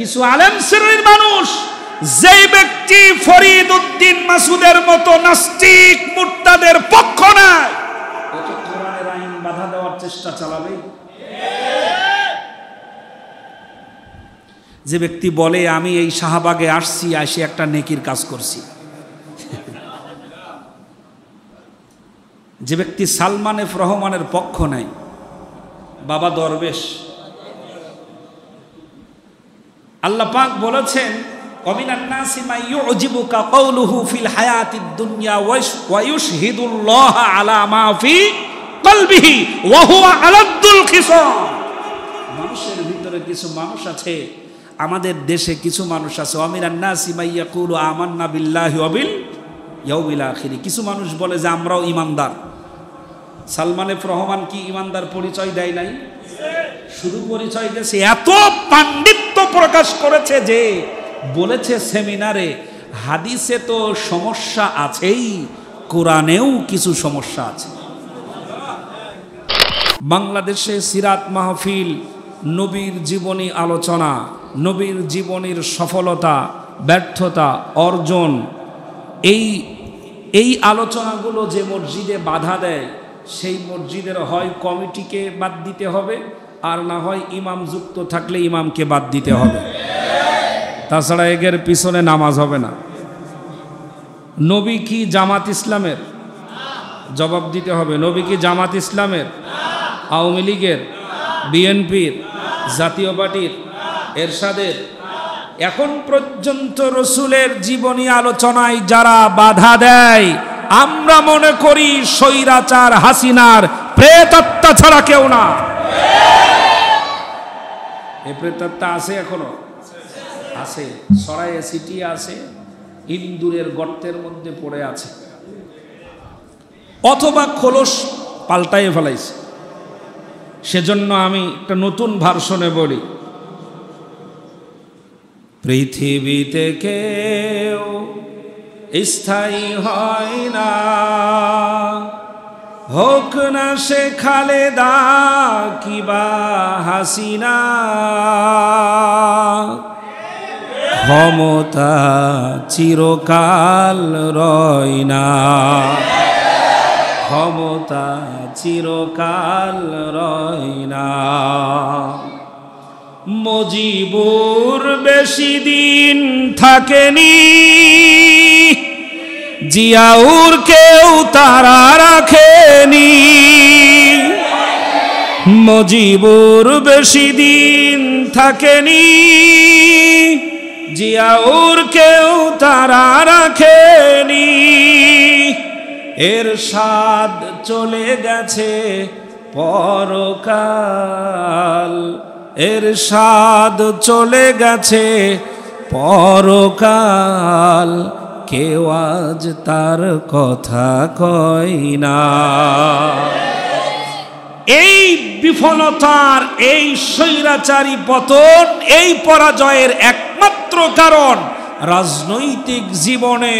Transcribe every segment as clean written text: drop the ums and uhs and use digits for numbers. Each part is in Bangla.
কিছু আলেম শ্রেণীর মানুষ যে ব্যক্তি ফরিদ উদ্দিন মাসুদের মতো নাস্তিক মুরতাদের পক্ষ নয়, ও তো কোরআনের আইন বাধা দেওয়ার চেষ্টা চালাবে। যে ব্যক্তি বলে আমি এই শাহবাগে আসছি, এসে একটা নেকির কাজ করছি, যে ব্যক্তি সালমান এফ রহমানের পক্ষ নাই, বাবা দরবেশ। আল্লাহ পাক বলেছেন ওয়ামিনান নাসি মা ইউজিবুকা কাউলুহু ফিল হায়াতিদ দুনিয়া ওয়া ইউশহিদুল্লাহ আলা মা ফি কলবিহি ওয়া হুয়া আলাদ্দুল খিসাম। মানুষের ভিতরে কিছু মানুষ আছে, আমাদের দেশে কিছু মানুষ আছে, ওয়ামিনান নাসি মা ইয়াকুলু আমান্না বিল্লাহি ওয়া বিল ইয়াউমিল আখির। কিছু মানুষ বলে যে আমরাও ঈমানদার। সালমান এফ রহমান কি ঈমানদার পরিচয় দেয় নাই? শুধু পরিচয় দিয়েছে, এত পাণ্ডিত্য প্রকাশ করেছে যে বলেছে সেমিনারে, হাদিসে তো সমস্যা আছেই, কোরআনেও কিছু সমস্যা আছে। বাংলাদেশে সিরাত মাহফিল, নবীর জীবনী আলোচনা, নবীর জীবনীর সফলতা ব্যর্থতা অর্জন, এই আলোচনাগুলো যে মসজিদে বাধা দেয়, সেই মসজিদের হয় কমিটিকে বাদ দিতে হবে, আর না হয় ইমাম যুক্ত থাকলে ইমামকে বাদ দিতে হবে, তাছাড়া এগের পিছনে নামাজ হবে না। নবী কি জামাত ইসলামের? জবাব দিতে হবে। নবী কি জামাত ইসলামের, আওয়ামী লীগের, বিএনপির, জাতীয় পার্টির, এরশাদের? এখন পর্যন্ত রসুলের জীবনী আলোচনায় যারা বাধা দেয়, আমরা মনে করি স্বৈরাচার হাসিনার প্রেতাত্মা ছাড়া কেউ না। এই প্রেতাত্মা আছে, এখনো আছে, সরাইয়ে সিটিয়ে আছে, ইন্দুরের গর্তের মধ্যে পড়ে আছে, অথবা খোলস পাল্টাইয়ে ফেলাইছে। সেজন্য আমি একটা নতুন ভার্সনে বলি, পৃথিবীতে কেউ স্থায়ী হয় না, হোক না সে খালেদা কিবা হাসিনা, ক্ষমতা চিরকাল রয় না, ক্ষমতা চিরকাল রয় না। মুজিবুর বেশি দিন থাকেনি, জিয়াউর কেউ তারা রাখেনি, মুজিবুর বেশি দিন থাকেনি, জিয়াউর কেউ তারা রাখেনি। এরশাদ চলে গেছে পরকাল, এরশাদ চলে গেছে পরকাল, কেউ আজ তার কথা কয় না। এই বিফলতার, এই স্বৈরাচারী পতন, এই পরাজয়ের একমাত্র কারণ রাজনৈতিক জীবনে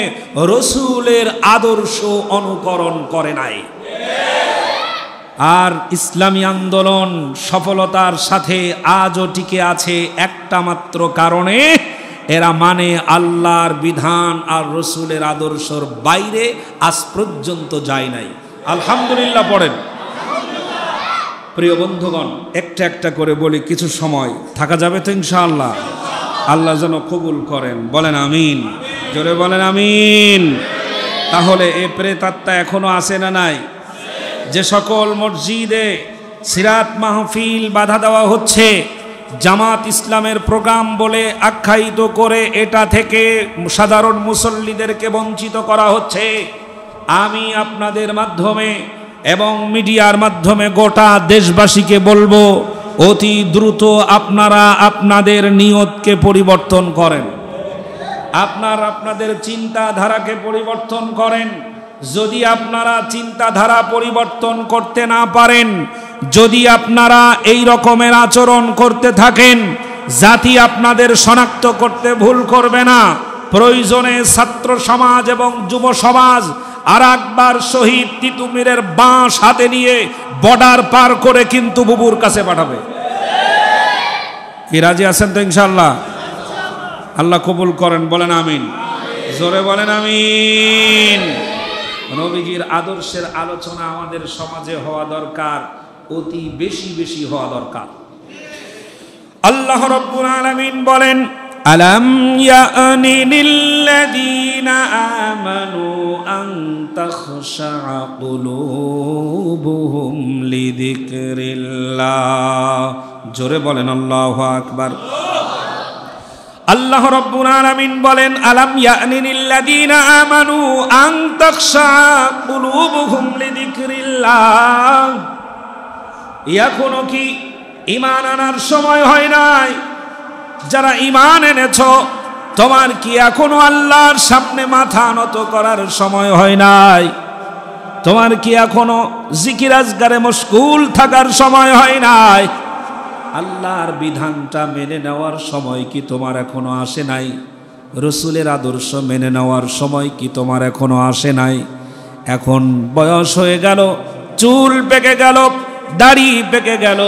রসুলের আদর্শ অনুকরণ করে নাই। আর ইসলামী আন্দোলন সফলতার সাথে আজও টিকে আছে একটা মাত্র কারণে, এরা মানে আল্লাহর বিধান আর রসুলের আদর্শর বাইরে আজ পর্যন্ত যায় নাই। আলহামদুলিল্লাহ পড়েন। প্রিয় বন্ধুগণ, একটা একটা করে বলি, কিছু সময় থাকা যাবে তো ইনশাআল্লাহ? আল্লাহ যেন কবুল করেন, বলেন আমিন, জোরে বলেন আমিন। তাহলে এ প্রেতাত্মা এখনো আছে না নাই? যে সকল মসজিদে সিরাত মাহফিল বাধা দেওয়া হচ্ছে, জামাত ইসলামের প্রোগ্রাম বলে আখ্যায়িত করে এটা থেকে সাধারণ মুসল্লিদেরকে বঞ্চিত করা হচ্ছে, আমি আপনাদের মাধ্যমে এবং মিডিয়ার মাধ্যমে গোটা দেশবাসীকে বলবো, অতি দ্রুত আপনারা আপনাদের নিয়তকে পরিবর্তন করেন, আপনাদের চিন্তাধারাকে পরিবর্তন করেন। যদি আপনারা চিন্তাধারা পরিবর্তন করতে না পারেন, যদি আপনারা এই রকমের আচরণ করতে থাকেন, জাতি আপনাদের শনাক্ত করতে ভুল করবে না। প্রয়োজনে ছাত্র সমাজ এবং যুব সমাজ আর একবার শহীদ তিতুমিরের বাঁশ হাতে নিয়ে বর্ডার পার করে কিন্তু বুবুর কাছে পাঠাবে। কি রাজি আছেন তো ইনশাআল্লাহ? আল্লাহ কবুল করেন, বলেন আমিন। জোরে বলেন আমিন। নবীজির আদর্শের আলোচনা আমাদের সমাজে হওয়া দরকার, অতি বেশি বেশি হওয়া দরকার। আল্লাহ রাব্বুল আলামিন বলেন, আলাম ইয়ানি লিল্লাযীনা আমানু আন তাখশা কুলুবুহুম লিযিকরিল্লাহ। জোরে বলেন আল্লাহু আকবার। আল্লাহ রাব্বুল আলামিন বলেন, আলাম ইয়ানি লিল্লাযীনা আমানু আন তাখশা কুলুবুহুম লিযিকরিল্লাহ। এখনো কি ঈমান আনার সময় হয় নাই? যারা ঈমান এনেছো, তোমার কি এখনো আল্লাহর সামনে মাথা নত করার সময় হয় নাই? তোমার কি এখনো জিকির আজকারে মশগুল থাকার সময় হয় নাই? আল্লাহর বিধানটা মেনে নেওয়ার সময় কি তোমার এখনো আসে নাই? রসুলের আদর্শ মেনে নেওয়ার সময় কি তোমার এখনো আসে নাই? এখন বয়স হয়ে গেল, চুল পেকে গেল, দাড়ি পেকে গেল,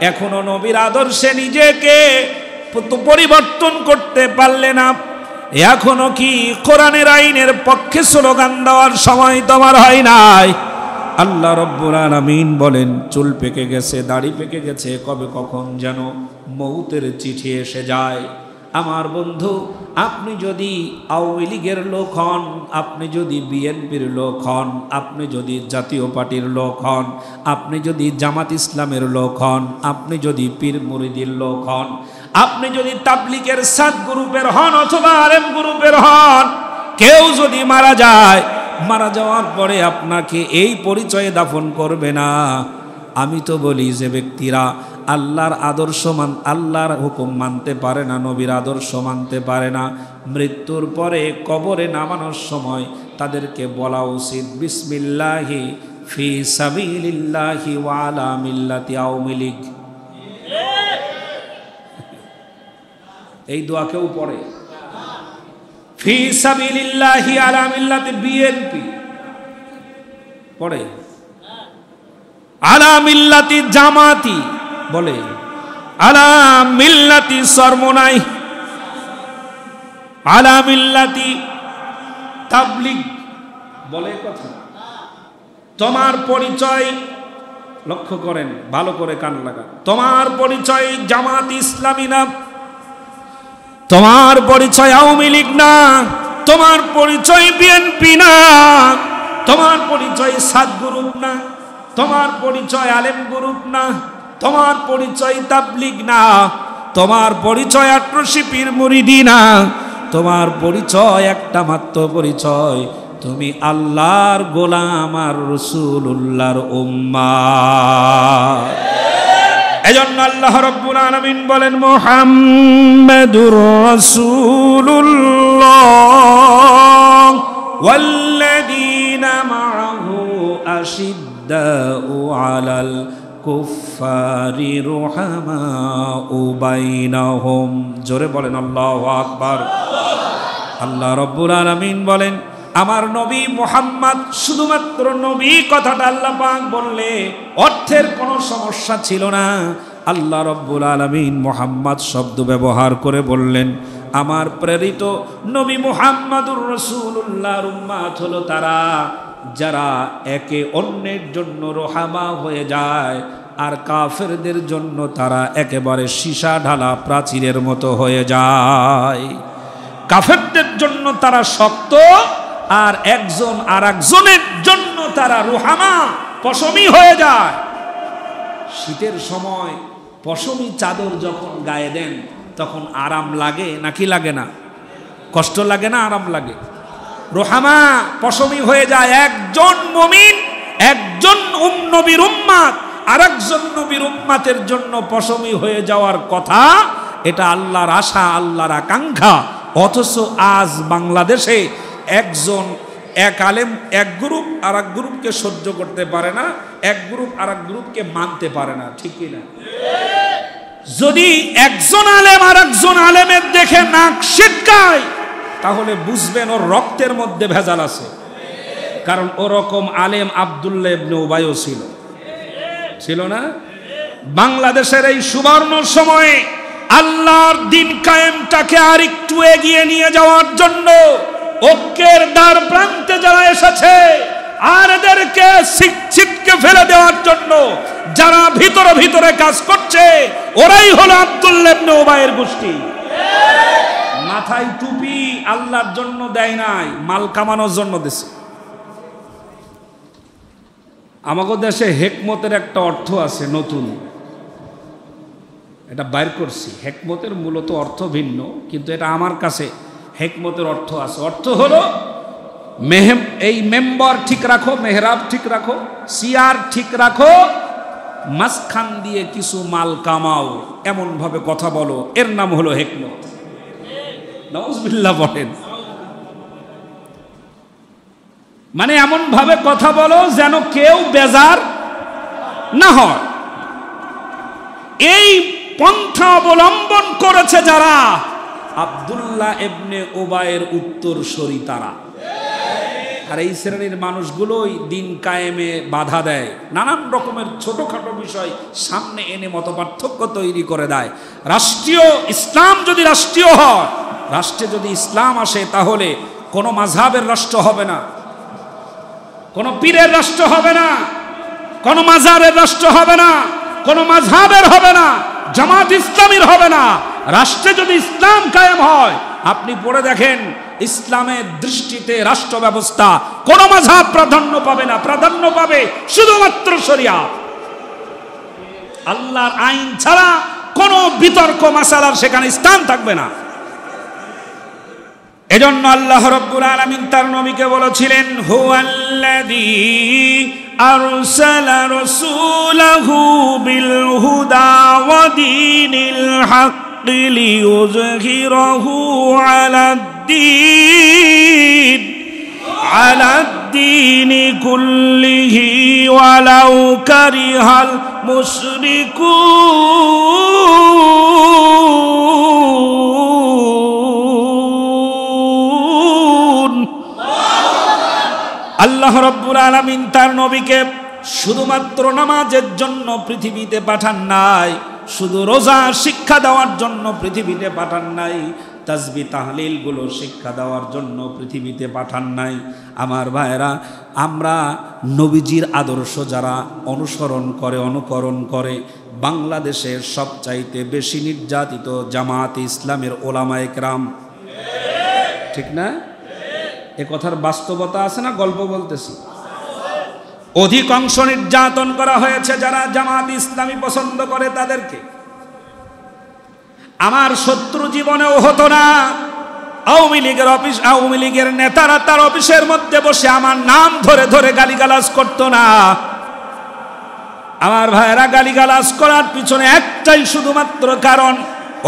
এখনো নবীর আদর্শে নিজেকে পরিবর্তন করতে পারলে না। এখনো কি কোরআনের আইনের পক্ষে স্লোগান দেওয়ার সময় তোমার হয় নাই? আল্লাহ রাব্বুল আলামিন বলেন, চুল পেকে গেছে, দাড়ি পেকে গেছে, কবে কখন যেন মৌতের চিঠি এসে যায়। আমার বন্ধু, আপনি যদি আওয়ামী লীগের লোক হন, আপনি যদি বিএনপির লোক হন, আপনি যদি জাতীয় পার্টির লোক হন, আপনি যদি জামাত ইসলামের লোক হন, আপনি যদি পীর মুরিদির লোক হন, আপনি যদি তাবলীগের সাদ গ্রুপের হন অথবা আলেম গ্রুপের হন, কেউ যদি মারা যায়, মারা যাওয়ার পরে আপনাকে এই পরিচয়ে দাফন করবে না। আমি তো বলি, যে ব্যক্তিরা আল্লাহর আদর্শ আল্লাহর হুকুম মানতে পারে না, নবীর আদর্শ মানতে পারে না, মৃত্যুর পরে কবরে নামানোর সময় তাদেরকে বলা উচিত, বিসমিল্লাহি ফি সাবিলিল্লাহি ওয়া আলা মিল্লাতি আওয়ামী লীগ। এই দোয়া কেউ পড়ে? ফি সাবিলিল্লাহি আলা মিল্লাতি বিএনপি পড়ে, আলা মিল্লাতি জামাতি বলে, আলা মিল্লাতি সরমনাই, আলা মিল্লাতি তাবলীগ বলে কথা। তোমার পরিচয় লক্ষ্য করেন, ভালো করে কান লাগান, তোমার পরিচয় জামাত ইসলামী না, তোমার পরিচয় আওয়ামী লীগ না, তোমার পরিচয় বিএনপি না, তোমার পরিচয় সাদ গ্রুপ না, তোমার পরিচয় আলেম গ্রুপ না, তোমার পরিচয় তাবলীগ না, তোমার পরিচয় 18 পীর মুরিদি না, তোমার পরিচয় একটা মাত্র পরিচয়, তুমি আল্লাহর গোলাম আর রাসূলুল্লাহর উম্মাহ। এজন্য আল্লাহ রাব্বুল আলামিন বলেন, মুহাম্মাদুর রাসূলুল্লাহ ওয়াল্লাযীনা মাআহু আশিদ্দাউ আলাল কুফফারি রুহামাউ বাইনাহুম। জোরে বলেন আল্লাহু আকবার। আল্লাহ রাব্বুল আলামিন বলেন, আমার নবী মুহাম্মদ, শুধুমাত্র নবী কথাটা আল্লাহ পাক বললে অর্থের কোনো সমস্যা ছিল না। আল্লাহ রাব্বুল আলামিন মুহাম্মদ শব্দ ব্যবহার করে বললেন, আমার প্রেরিত নবী মুহাম্মাদুর রাসূলুল্লাহর উম্মত হলো তারা যারা একে অন্যের জন্য রহমা হয়ে যায়, আর কাফেরদের জন্য তারা একেবারে সীসা ঢালা প্রাচীরের মতো হয়ে যায়। কাফেরদের জন্য তারা শক্ত, আর একজন আর একজনের জন্য তারা রুহামা পশমি হয়ে যায়। শীতের সময় পশমি চাদর যখন গায়ে দেন তখন আরাম লাগে নাকি লাগে না? কষ্ট লাগে না, আরাম লাগে? রুহামা পশমি হয়ে যায়। একজন মুমিন, একজন নবীর উম্মত আর একজন নবীর উম্মতের জন্য পশমি হয়ে যাওয়ার কথা, এটা আল্লাহর আশা, আল্লাহর আকাঙ্ক্ষা। অথচ আজ বাংলাদেশে একজন এক আলেম এক গ্রুপ আর এক গ্রুপকে সহ্য করতে পারে না, এক গ্রুপ আর এক গ্রুপকে মানতে পারে না, ঠিক কিনা? যদি একজন আলেম আর একজন আলেমের দেখে নাক সিটকায়, তাহলে বুঝবেন ওর রক্তের মধ্যে ভেজাল আছে। কারণ ওরকম আলেম আব্দুল্লাহ ইবনে উবাইও ছিল না? বাংলাদেশের এই সুবর্ণ সময়ে আল্লাহর দিন কায়েমটাকে আর একটু এগিয়ে নিয়ে যাওয়ার জন্য ঐক্যের দ্বার প্রান্তে যারা এসেছে, আর এদেরকে ছিটকে ফেলে দেওয়ার জন্য যারা ভিতরে ভিতরে কাজ করছে, ওরাই হলো আব্দুল্লাহ ইবনে উবাইয়ের গোষ্ঠী। মাথায় টুপি আল্লাহর জন্য দেয় নাই, মাল কামানোর জন্য দিছে। আমাদের দেশে হেকমতের একটা অর্থ আছে নতুন, এটা বাইর করছি। হেকমতের মূলত অর্থ ভিন্ন, কিন্তু এটা আমার কাছে হেকমতের অর্থ আছে। অর্থ হলো এই মেম্বার ঠিক রাখো, মেহরাব ঠিক রাখো, সিয়ার ঠিক রাখো, মাঝখান দিয়ে কিছু মাল কামাও, এমন ভাবে কথা বলো, এর নাম হলো হেকমত। নাউজুবিল্লাহ বলেন। মানে এমন ভাবে কথা বলো যেন কেউ বেজার না হয়। এই পন্থা অবলম্বন করেছে যারা, আব্দুল্লাহ ইবনে উবাইয়ের উত্তরসূরি তারা। আর এই শ্রেণীর মানুষগুলোই দিন কায়েমে বাধা দেয়, নানান রকমের ছোটখাটো বিষয় সামনে এনে মতপার্থক্য তৈরি করে দেয়। রাষ্ট্রীয় ইসলাম যদি রাষ্ট্রীয় হয়, রাষ্ট্রে যদি ইসলাম আসে, তাহলে কোনো মাযহাবের রাষ্ট্র হবে না, কোনো পীরের রাষ্ট্র হবে না, কোনো মাজারের রাষ্ট্র হবে না, কোনো মাযহাবের হবে না, জামাত ইসলামীর হবে না। রাষ্ট্রে যদি ইসলাম কায়েম হয়, আপনি পড়ে দেখেন ইসলামের দৃষ্টিতে রাষ্ট্র ব্যবস্থা কোন মাযহাব প্রাধান্য পাবে না, প্রাধান্য পাবে শুধুমাত্র শরিয়াত। আল্লাহর আইন ছাড়া কোন বিতর্ক মাসালার সেখানে স্থান থাকবে না। এজন্য আল্লাহ রাব্বুল আলামিন তার নবীকে বলেছিলেন, হুয়াল্লাযী আরসালা রাসূলাহু বিল হুদা ওয়া দীনিল হাক্কি লিইয়ুযহিরাহু আলাদ-দীনি কুল্লিহি ওয়ালাউ কারিহাল মুশরিকুন। আল্লাহ রাব্বুল আলামিন তার নবীকে শুধুমাত্র নামাজের জন্য পৃথিবীতে পাঠান নাই, শুধু রোজা শিক্ষা দেওয়ার জন্য পৃথিবীতে পাঠান নাই, তাসবিহ তাহলিল গুলো শিক্ষা দেওয়ার জন্য পৃথিবীতে পাঠান নাই। আমার ভাইরা, আমরা নবীজির আদর্শ যারা অনুসরণ করে, অনুকরণ করে, বাংলাদেশের সবচাইতে বেশি নির্যাতিত জামাত ইসলামের ওলামায়ে কেরাম, ঠিক না? এ কথার বাস্তবতা আছে না, গল্প বলতেছি? অধিকাংশ নির্যাতন করা হয়েছে যারা জামাত ইসলামী পছন্দ করে তাদেরকে। আমার শত্রু জীবনেও হতো না। আওয়ামী লীগের নেতারা তার অফিসের মধ্যে বসে আমার নাম ধরে ধরে গালিগালাজ করতো না। আমার ভাইয়েরা, গালিগালাজ করার পিছনে একটাই শুধুমাত্র কারণ,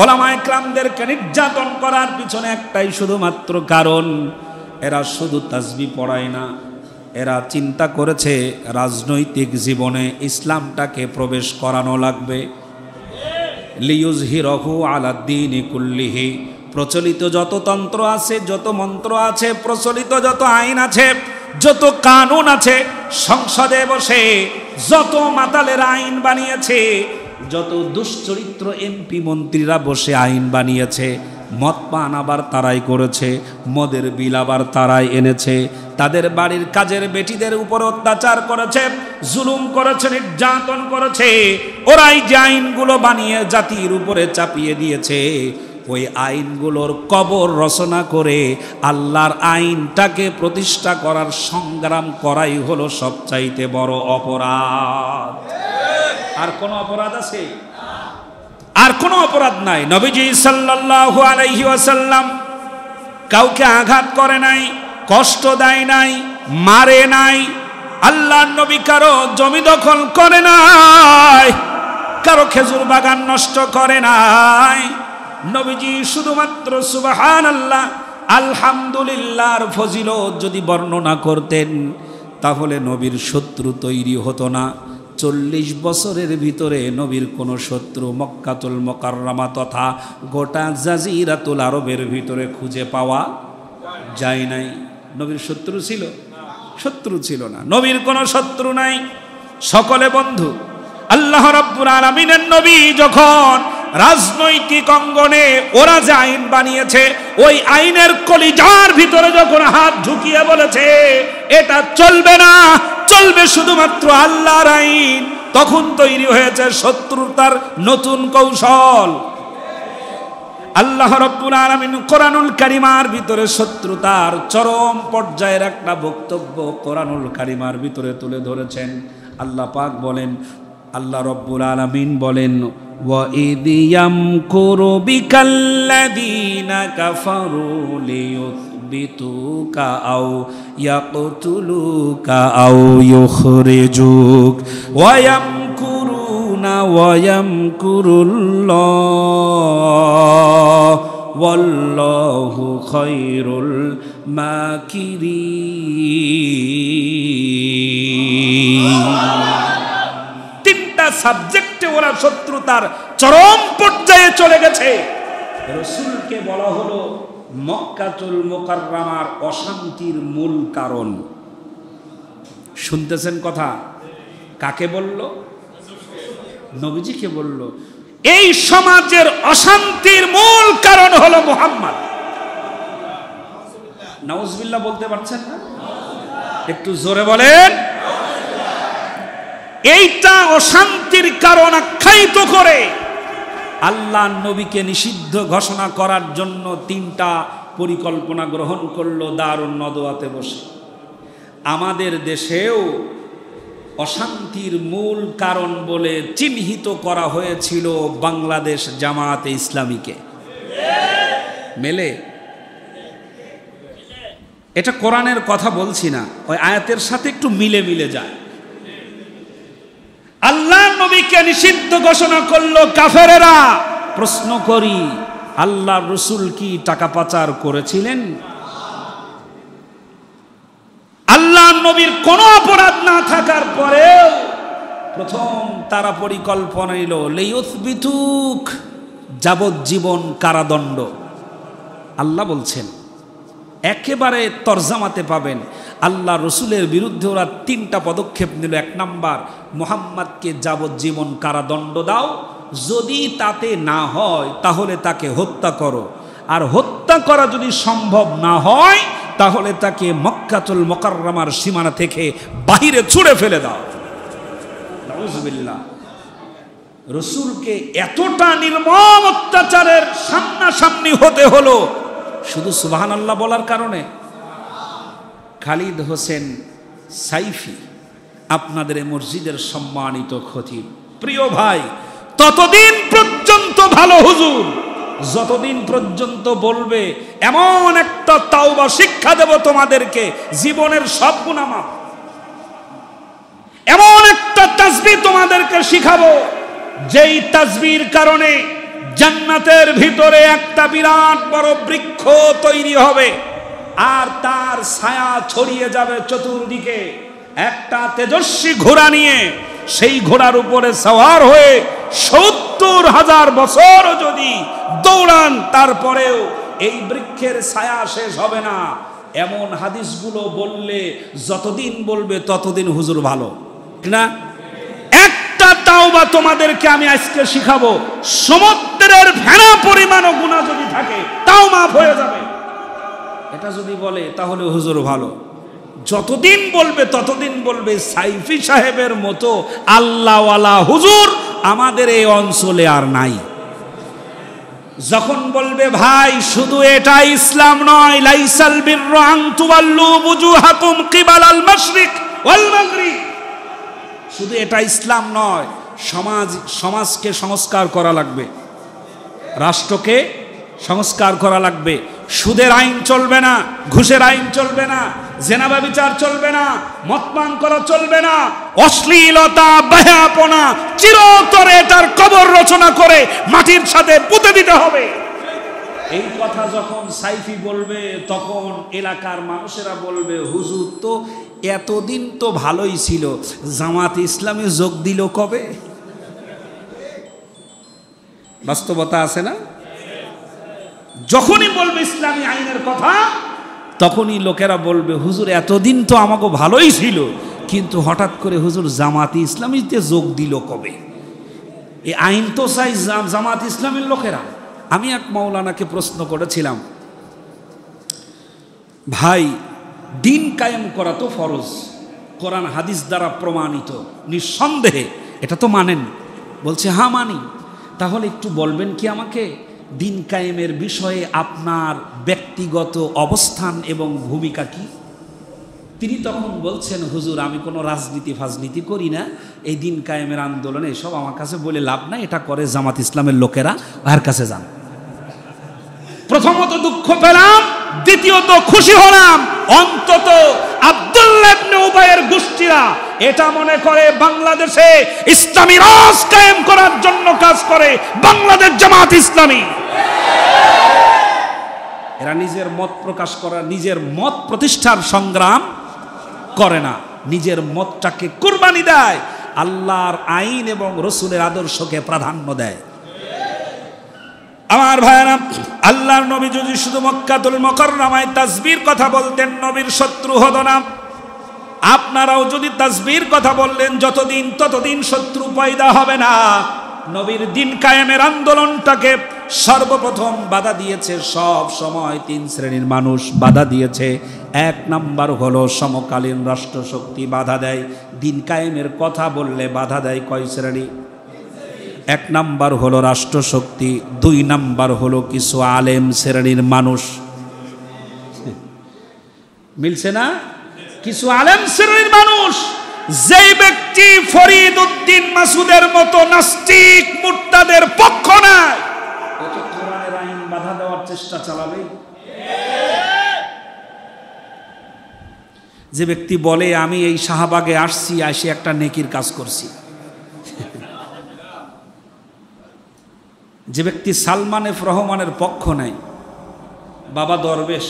ওলামায়ে কেরামদেরকে নির্যাতন করার পিছনে একটাই শুধুমাত্র কারণ, এরা শুধু তাসবিহ পড়ায় না, এরা চিন্তা করেছে রাজনৈতিক জীবনে ইসলামটাকে প্রবেশ করানো লাগবে। লিইয়ুযহিরাহু আলাদ-দীনি কুল্লিহি, প্রচলিত যত তন্ত্র আছে, যত মন্ত্র আছে, প্রচলিত যত আইন আছে, যত কানুন আছে, সংসদে বসে যত মাতালের আইন বানিয়েছে, যত দুশ্চরিত্র এমপি মন্ত্রীরা বসে আইন বানিয়েছে, মদ পান আবার তারাই করেছে, মদের বিল আবার তারাই এনেছে, তাদের বাড়ির কাজের বেটিদের উপর অত্যাচার করেছে, জুলুম করেছে, নির্যাতন করেছে, ওরাই যে আইনগুলো বানিয়ে জাতির উপরে চাপিয়ে দিয়েছে, ওই আইনগুলোর কবর রচনা করে আল্লাহর আইনটাকে প্রতিষ্ঠা করার সংগ্রাম করাই হলো সবচাইতে বড় অপরাধ। আর কোন অপরাধ আছে? আর কোনো অপরাধ নাই। নবীজি সাল্লাল্লাহু আলাইহি ওয়াসাল্লাম কাউকে আঘাত করে নাই, কষ্ট দেয় নাই, মারে নাই। আল্লাহর নবী কারো জমি দখল করে নাই, কারো খেজুর বাগান নষ্ট করে নাই। নবীজি শুধুমাত্র সুবহানাল্লাহ, আলহামদুলিল্লাহর ফজিলত যদি বর্ণনা করতেন, তাহলে নবীর শত্রু তৈরি হতো না। 40 বছরের ভিতরে নবীর কোনো শত্রু মক্কাতুল মুকাররমা তথা গোটা জাজিরাতুল আরবের ভিতরে খুঁজে পাওয়া যায় নাই। নবীর শত্রু ছিল? শত্রু ছিল না। নবীর কোনো শত্রু নাই, সকলে বন্ধু। আল্লাহ রাব্বুল আলামিনের নবী যখন রাজনৈতিক অঙ্গনে ওরা যে আইন বানিয়েছে, ওই আইনের কলিজার ভিতরে যখন হাত ঢুকিয়ে বলেছে এটা চলবে না, চলবে শুধুমাত্র আল্লাহর আইন, তখন তৈরি হয়েছে শত্রুতার নতুন কৌশল। আল্লাহ রাব্বুল আলামিন কোরআনুল কারীমার ভিতরে শত্রুতার চরম পর্যায়ের একটা বক্তব্য কোরআনুল কারীমার ভিতরে তুলে ধরেছেন। আল্লাহ পাক বলেন, আল্লাহ রাব্বুল আলামিন বলেন, ওয়া ইদ ইয়ামকুরু বিকাল্লাযীনা কাফারু লিয়ুথবিতুকা আও ইয়াকতুলুকা আও ইউখরিজুক ওয়া ইয়ামকুরুনা ওয়া ইয়ামকুরুল্লাহ ওয়াল্লাহু খায়রুল মাকিরিন। তিনটা সাবজেক্টে ওরা শত্রুতার চরম পর্যায়ে চলে গেছে। রাসূলকে বলা হলো মক্কাতুল মুকাররমার অশান্তির মূল কারণ। শুনতেছেন কথা? কাকে বলল? নবীজিকে বলল। এই সমাজের অশান্তির মূল কারণ হলো মুহাম্মদ। নাউজুবিল্লাহ বলতে পারছেন না? একটু জোরে বলেন। এইটা অশান্তির কারণ আখ্যায়িত করে আল্লাহ নবীকে নিষিদ্ধ ঘোষণা করার জন্য তিনটা পরিকল্পনা গ্রহণ করলো দারুন নদওয়াতে বসে। আমাদের দেশেও অশান্তির মূল কারণ বলে চিহ্নিত করা হয়েছিল বাংলাদেশ জামায়াতে ইসলামীকে। মেলে? এটা কোরআনের কথা বলছি না, ওই আয়াতের সাথে একটু মিলে মিলে যায়। আল্লাহ নবীকে নিষিদ্ধ ঘোষণা করলো কাফেরেরা। প্রশ্ন করি, আল্লাহ রসুল কি টাকা পাচার করেছিলেন? আল্লাহ নবীর কোনো অপরাধ না থাকার পরেও প্রথম তারা পরিকল্পনা নিল লিয়ুথবিতুক, যাবজ্জীবন কারাদণ্ড। আল্লাহ বলছেন, একেবারে তরজামাতে পাবেন আল্লাহ রসুলের বিরুদ্ধে ওরা তিনটা পদক্ষেপ নিল। এক নাম্বার, মুহাম্মদকে যাবজ্জীবন কারাদণ্ড দাও, যদি তাতে না হয় তাহলে তাকে হত্যা করো, আর হত্যা করা যদি সম্ভব না হয় তাহলে তাকে মক্কাতুল মুকাররমার সীমানা থেকে বাহিরে ছুঁড়ে ফেলে দাও। নাউজুবিল্লাহ। রসুলকে এতটা নির্মম অত্যাচারের সামনাসামনি হতে হলো শুধু সুবহানাল্লাহ বলার কারণে। খালিদ হোসেন সাইফি, আপনাদের এই মসজিদের সম্মানিত খতিব, প্রিয় ভাই, ততদিন পর্যন্ত ভালো হুজুর, যতদিন পর্যন্ত বলবে এমন একটা তাওবা শিক্ষা দেব তোমাদেরকে, জীবনের সব গুনাহ মাফ, এমন একটা তাসবিহ তোমাদেরকে শিখাবো যেই তাসবিহর কারণে জান্নাতের ভিতরে একটা বিরাট বড় বৃক্ষ তৈরি হবে আর তার ছায়া ছড়িয়ে যাবে চতুর্দিকে। একটা তেজস্বী ঘোড়া নিয়ে সেই ঘোড়ার উপরে সওয়ার হয়ে ৭০,০০০ বছর যদি দৌড়ান তারপরেও এই বৃক্ষের ছায়া শেষ হবে না। এমন হাদিসগুলো বললে যতদিন বলবে ততদিন হুজুর ভালো, ঠিক না? একটা তাওবা তোমাদেরকে আমি আজকে শিখাবো, সমুদ্রের ফেনা পরিমাণও গুনাহ যদি থাকে তাও মাফ হয়ে যাবে। এটা যদি বলে তাহলে হুজুর ভালো। যতদিন বলবে ততদিন বলবে সাইফি সাহেবের মতো আল্লাহওয়ালা হুজুর আমাদের এই অঞ্চলে আর নাই। যখন বলবে ভাই শুধু এটা ইসলাম নয়, লাইসাল বিররু আন তুওয়াল্লু বুজুহাকুম কিবালাল মাশরিক ওয়াল মাগরিব, শুধু এটা ইসলাম নয়, সমাজকে সংস্কার করা লাগবে, রাষ্ট্রকে সংস্কার করা লাগবে। সুদের আইন চলবে না, ঘুষের আইন চলবে না, জেনা ব্যভিচার চলবে না, মদপান করা চলবে না, অশ্লীলতা বেহায়াপনা চিরতরে এটার কবর রচনা করে মাটির সাথে পুঁতে দিতে হবে। এই কথা যখন সাইফি বলবে তখন এলাকার মানুষেরা বলবে হুজুর তো এতদিন তো ভালোই ছিল, জামাত ইসলামে যোগ দিল কবে? বাস্তবতা আছে না? যখনই বলবে ইসলামী আইনের কথা তখনই লোকেরা বলবে হুজুর এতদিন তো আমাকে ভালোই ছিল, কিন্তু হঠাৎ করে হুজুর জামাতে ইসলামীতে যোগ দিল কবে? এই আইন তো চাই জামাত ইসলামের লোকেরা। আমি এক মাওলানাকে প্রশ্ন করেছিলাম, ভাই দিন কায়েম করা তো ফরজ, কোরআন হাদিস দ্বারা প্রমাণিত, নিঃসন্দেহে এটা তো মানেন? বলছে হ্যাঁ মানি। তাহলে একটু বলবেন কি আমাকে দিন কায়েমের বিষয়ে আপনার ব্যক্তিগত অবস্থান এবং ভূমিকা কি? তিনি তখন বলছেন, হুজুর আমি কোনো রাজনীতি করি না, এই দিন কায়েমের আন্দোলনে এসব আমার কাছে বলে লাভ নাই, এটা করে জামাত ইসলামের লোকেরা, আর কাছে যান। প্রথমত দুঃখ পেলাম, দ্বিতীয়ত খুশি হলাম, অন্তত আব্দুল্লাহ ইবনে উবাইয়ের গোষ্ঠীরা এটা মনে করে বাংলাদেশে ইসলামী রাজ কায়েম করার জন্য কাজ করে বাংলাদেশ জামাত ইসলামী। এরা নিজের মত প্রকাশ করা, নিজের মত প্রতিষ্ঠার সংগ্রাম করে না, নিজের মতটাকে কুরবানি দেয়, আল্লাহর আইন এবং রসুলের আদর্শকে প্রাধান্য দেয়। আমার ভাইয়েরা, আল্লাহর নবী যদি শুধু মক্কাতুল মুকাররমায় তাসবির কথা বলতেন, নবীর শত্রু হতো না। আপনারাও যদি তাসবির কথা বললেন, যতদিন ততদিন শত্রু পয়দা হবে না। নবীর দিন কায়েমের আন্দোলনটাকে সর্বপ্রথম বাধা দিয়েছে সব সময় তিন শ্রেণীর মানুষ বাধা দিয়েছে। এক নাম্বার হলো সমকালীন রাষ্ট্রশক্তি বাধা দেয়, দিন কায়েমের কথা বললে বাধা দেয় কয় শ্রেণী? এক নাম্বার হলো রাষ্ট্রশক্তি, দুই নাম্বার হলো কিছু আলেম শ্রেণীর মানুষ। মিলছে না? কিছু আলেম শ্রেণীর মানুষ। যেই ব্যক্তি ফরিদ উদ্দিন মাসুদের মতো নাস্তিক মুরতাদের পক্ষ নয়, ও তো কোরআনের আইন বাধা দেওয়ার চেষ্টা চালাবে। যে ব্যক্তি বলে আমি এই শাহবাগে আসছি, এসে একটা নেকির কাজ করছি, যে ব্যক্তি সালমান এফ রহমানের পক্ষ নাই, বাবা দরবেশ।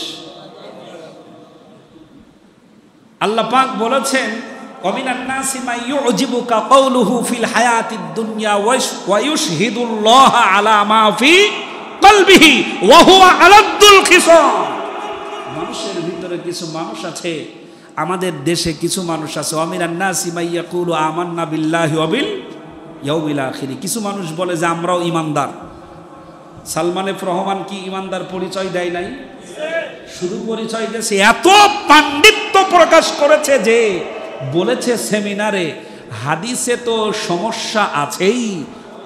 আল্লাহ পাক বলেছেন, ওয়ামিনান নাসি মা ইউজিবুকা কাওলুহু ফিল হায়াতিদ দুনিয়া ওয়া ইউশহিদুল্লাহা আলা মা ফি কলবিহি ওয়া হুয়া আলাদ্দুল খিসাম। মানুষের ভিতরে কিছু মানুষ আছে, আমাদের দেশে কিছু মানুষ আছে, ওয়ামিনান নাসি মা ইয়াকুলু আমান্না বিল্লাহি ওয়া বিল ইয়াউমিল আখির। কিছু মানুষ বলে যে আমরাও ঈমানদার। সালমান এফ রহমান কি ঈমানদার পরিচয় দেয় নাই? শুধু পরিচয় দিয়েছে, এত পাণ্ডিত্য প্রকাশ করেছে যে বলেছে সেমিনারে, হাদিসে তো সমস্যা আছেই,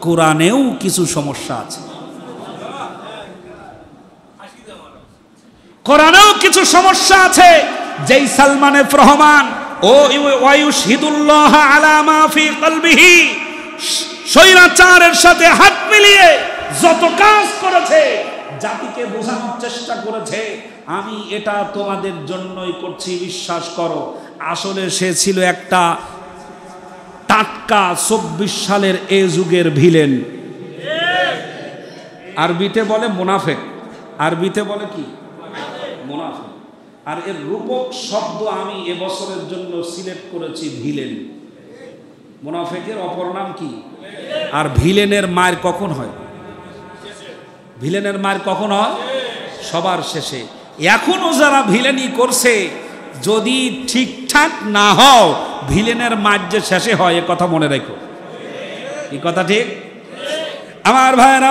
কোরআনেও কিছু সমস্যা আছে। কোরআনেও কিছু সমস্যা আছে। যেই সালমান এফ রহমান ও ওয়ায়ুশহিদুল্লাহ আলা মা ফি কলবিহি স্বৈরাচারের সাথে হাত মিলিয়ে যত কাজ করেছে, জাতিকে বোঝানোর চেষ্টা করেছে আমি এটা তোমাদের জন্যই করছি, বিশ্বাস করো। আসলে সে ছিল একটা টাটকা 24 সালের এ যুগের ভিলেন। আরবিতে বলে মুনাফেক, আরবিতে বলে কি? মুনাফেক। আর এর রূপক শব্দ আমি এবছরের জন্য সিলেক্ট করেছি ভিলেন। মুনাফেকের অপর নাম কি? আর ভিলেনের মায়ের কখন হয়? ভিলেনের মায়ের কখন হয়? সবার শেষে। এখনো যারা ভিলেনি করছে, যদি ঠিকঠাক না হও, ভিলেনের মার যে শেষে হয়, এ কথা মনে রেখো। এই কথা ঠিক? আমার ভাইয়েরা,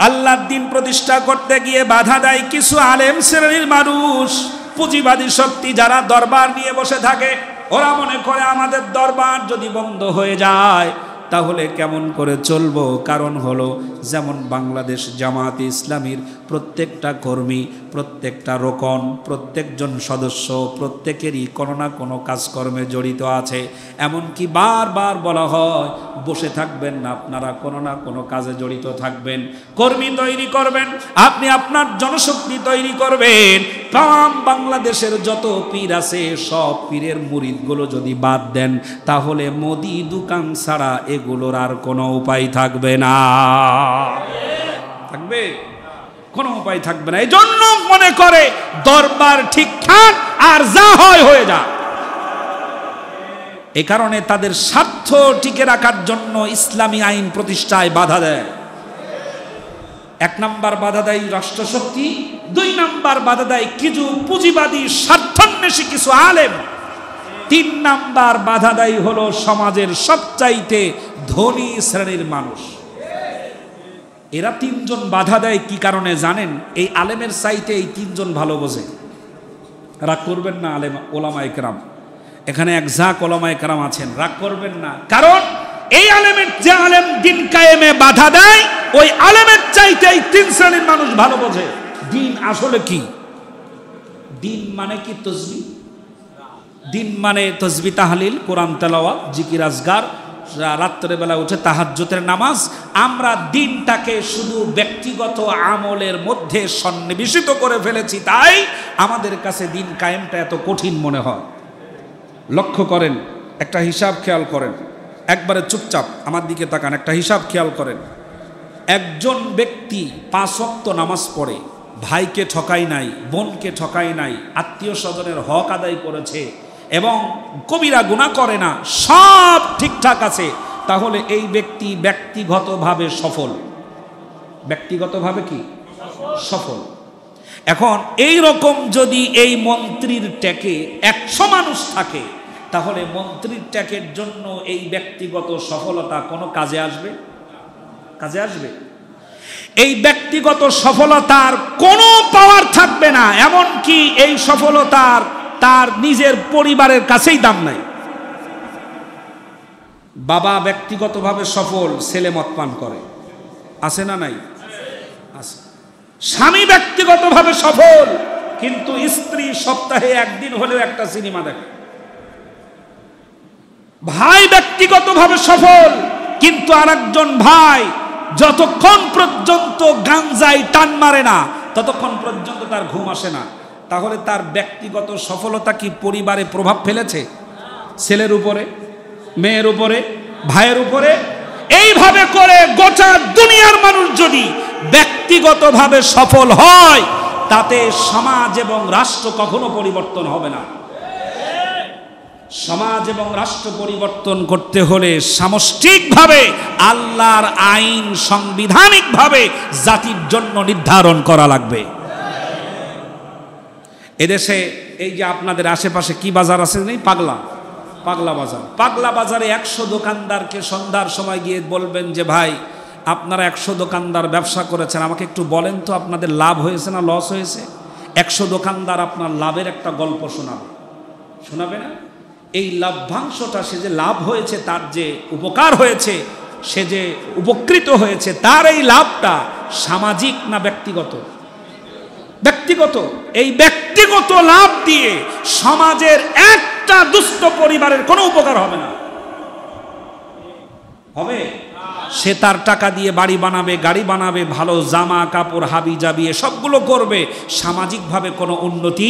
আল্লাহর দিন প্রতিষ্ঠা করতে গিয়ে বাধা দেয় কিছু আলেম শ্রেণীর মানুষ। পুঁজিবাদী শক্তি যারা দরবার নিয়ে বসে থাকে, ওরা মনে করে আমাদের দরবার যদি বন্ধ হয়ে যায় তাহলে কেমন করে চলবো? কারণ হলো, যেমন বাংলাদেশ জামাত ইসলামীর প্রত্যেকটা কর্মী, প্রত্যেকটা রোকন, প্রত্যেকজন সদস্য প্রত্যেকেরই কোনো না কোনো কাজকর্মে জড়িত আছে। এমনকি বারবার বলা হয় বসে থাকবেন না, আপনারা কোনো না কোনো কাজে জড়িত থাকবেন। কর্মী তৈরি করবেন, আপনি আপনার জনশক্তি তৈরি করবেন। তাম বাংলাদেশের যত পীর আছে, সব পীরের মুরিদগুলো যদি বাদ দেন, তাহলে মুদি দোকান ছাড়া এগুলোর আর কোনো উপায় থাকবে না। থাকবে? কোনো উপায় থাকবে না। এই জন্য মনে করে দরবার ঠিকঠাক, আর যা হয় হয়ে যা। এই কারণে তাদের স্বার্থ টিকে রাখার জন্য ইসলামী আইন প্রতিষ্ঠায় বাধা দেয়। এক নাম্বার বাধা দেয় রাষ্ট্রশক্তি, দুই নাম্বার বাধা দেয় কিছু পুঁজিবাদী স্বার্থান্বেষী কিছু আলেম, তিন নাম্বার বাধা দেয় হলো সমাজের সবচাইতে ধনী শ্রেণীর মানুষ। এরা তিনজন বাধা দেয় কি কারণে জানেন? এই আলেমের চাইতে এই তিনজন ভালো বোঝে। রাগ করবেন না আলেম ওলামা একরাম, এখানে এক ঝাঁক ওলামা একরাম আছেন, রাগ করবেন না। কারণ এই আলেমের, যে আলেম দিন কায়েমে বাধা দেয়, ওই আলেমের চাইতে এই তিন শ্রেণীর মানুষ ভালো বোঝে দিন আসলে কি। দিন মানে কি? তসবিহ। দিন মানে তসবিহ তাহলিল, কোরআন তেলাওয়াত, জিকির আজগার, রাত্রেবেলা উঠে তাহাজ্জুদের নামাজ। আমরা দিনটাকে শুধু ব্যক্তিগত আমলের মধ্যে সন্নিবেশিত করে ফেলেছি, তাই আমাদের কাছে দিন কায়েমটা এত কঠিন মনে হয়। লক্ষ্য করেন, একটা হিসাব খেয়াল করেন, একবারে চুপচাপ আমার দিকে তাকান, একটা হিসাব খেয়াল করেন। একজন ব্যক্তি 5 ওয়াক্ত নামাজ পড়ে, ভাইকে ঠকাই নাই, বোনকে ঠকাই নাই, আত্মীয় স্বজনের হক আদায় করেছে এবং কবিরা গুনাহ করে না, সব ঠিকঠাক আছে, তাহলে এই ব্যক্তি ব্যক্তিগতভাবে সফল। ব্যক্তিগতভাবে কি সফল? এখন এই রকম যদি এই মন্ত্রীর ট্যাকে 100 মানুষ থাকে, তাহলে মন্ত্রীর ট্যাকের জন্য এই ব্যক্তিগত সফলতা কোনো কাজে আসবে? কাজে আসবে? এই ব্যক্তিগত সফলতার কোনো পাওয়ার থাকবে না, এমনকি এই সফলতার তার নিজের পরিবারের কাছেই দাম নাই। বাবা ব্যক্তিগতভাবে সফল, ছেলে মদ পান করে, আছে না নাই? আছে। স্বামী ব্যক্তিগতভাবে সফল, কিন্তু স্ত্রী সপ্তাহে একদিন হলেও একটা সিনেমা দেখে। ভাই ব্যক্তিগতভাবে সফল, কিন্তু আরেকজন ভাই যতক্ষণ পর্যন্ত গাঞ্জায় টান মারে না, ততক্ষণ পর্যন্ত তার ঘুম আসে না। তাহলে তার ব্যক্তিগত সফলতা কি পরিবারে প্রভাব ফেলেছে? ছেলের উপরে, মেয়ের উপরে, ভাইয়ের উপরে। এইভাবে করে গোটা দুনিয়ার মানুষ যদি ব্যক্তিগতভাবে সফল হয়, তাতে সমাজ এবং রাষ্ট্র কখনো পরিবর্তন হবে না। সমাজ এবং রাষ্ট্র পরিবর্তন করতে হলে সামষ্টিকভাবে আল্লাহর আইন সাংবিধানিকভাবে জাতির জন্য নির্ধারণ করা লাগবে। এদেশে এই যে আপনাদের আশেপাশে কি বাজার আছে নেই? পাগলা বাজার। পাগলা বাজারে 100 দোকানদারকে সন্ধ্যার সময় গিয়ে বলবেন যে ভাই, আপনারা 100 দোকানদার ব্যবসা করেছেন, আমাকে একটু বলেন তো আপনাদের লাভ হয়েছে না লস হয়েছে? 100 দোকানদার আপনার লাভের একটা গল্প শোনাবে না? এই লাভ্যাংশটা, সে যে লাভ হয়েছে, তার যে উপকার হয়েছে, সে যে উপকৃত হয়েছে, তার এই লাভটা সামাজিক না ব্যক্তিগত? ব্যক্তিগত। এই ব্যক্তিগত লাভ দিয়ে সমাজের একটা দুস্থ পরিবারের কোনো উপকার হবে না। হবে? সে তার টাকা দিয়ে বাড়ি বানাবে, গাড়ি বানাবে, ভালো জামা কাপড় হাবি জাবি সবগুলো করবে, সামাজিকভাবে কোনো উন্নতি